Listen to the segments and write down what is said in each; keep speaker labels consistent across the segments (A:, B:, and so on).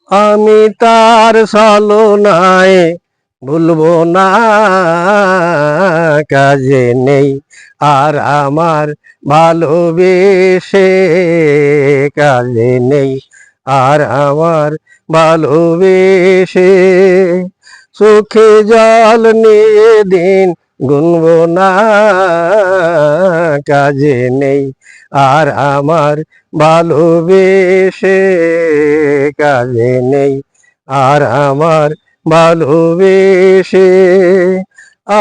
A: আমি তার ছলনায় ভুলবো না, কাজে নেই আর আমার ভালোবেসে, কাজে নেই আর আমার ভালোবেসে। চোখে জল নিয়ে দিন গুনবো না, কাজে নেই আর আমার ভালোবেসে, কাজে নেই আর আমার ভালোবেসে।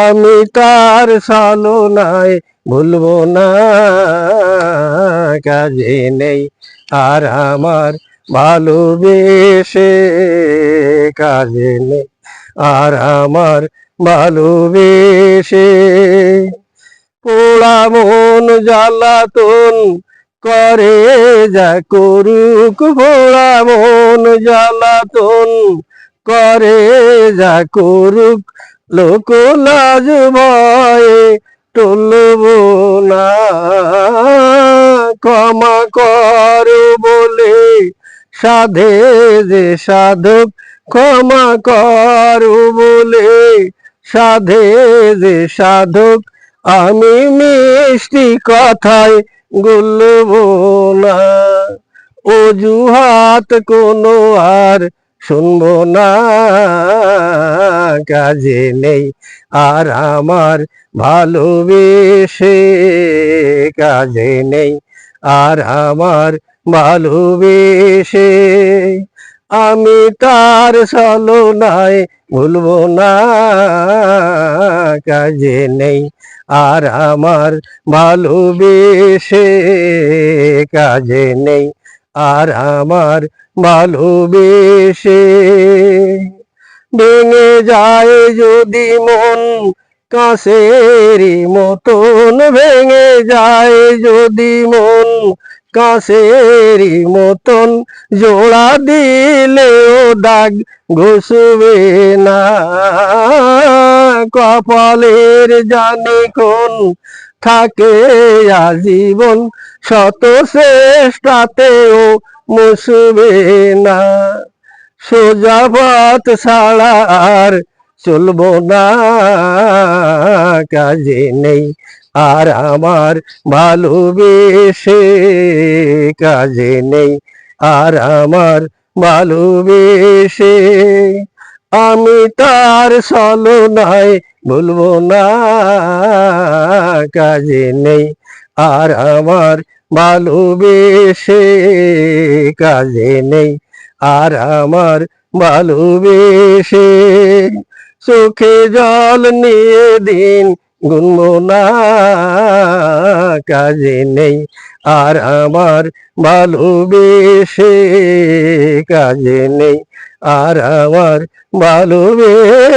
A: আমি তার ছলনায় ভুলবো না, কাজে নেই আর আমার ভালোবেসে, কাজে নেই আর আমার ভালোবেসে। পোড়া মন জ্বালাতন করে যা করুক, পোড়া মন জ্বালাতন করে যা করুক, লোক লাজ ভয়ে টলব না। ক্ষমা কর বলে সাধে যে সাধক, ক্ষমা কর বলে সাধে যে সাধক, আমি মিষ্টি কথায় গুলব না। অজুহাত কোনো আর শুনবো না, কাজে নেই আর আমার ভালোবেসে, কাজে নেই আর আমার ভালোবেসে। আমি তার ছলনায় ভুলবো না, কাজে নেই আর আমার ভালোবেসে, কাজে নেই আর আমার ভালোবেসে। ভেঙে যায় যদি মন কাঁচেরই মতন, ভেঙে যায় যদি মন কাঁচেরই মতন, জোড়া দিলেও দাগ ঘুষবে না। কপালের জানি কোন থাকে আজীবন, শত চেষ্টাতেও মুছবে না। সোজা পথ ছাড়া আর চলবো না, কাজে নেই আর আমার ভালোবেসে, কাজে নেই আর আমার ভালোবেসে। আমি তার ছলনায় ভুলবো না, কাজে নেই আর আমার ভালোবেসে, কাজে নেই আর আমার ভালোবেসে। চোখে জল নিয়ে দিন গুনবো না, কাজে নেই আর আমার ভালোবেসে, কাজে নেই আর আমার ভালোবেসে।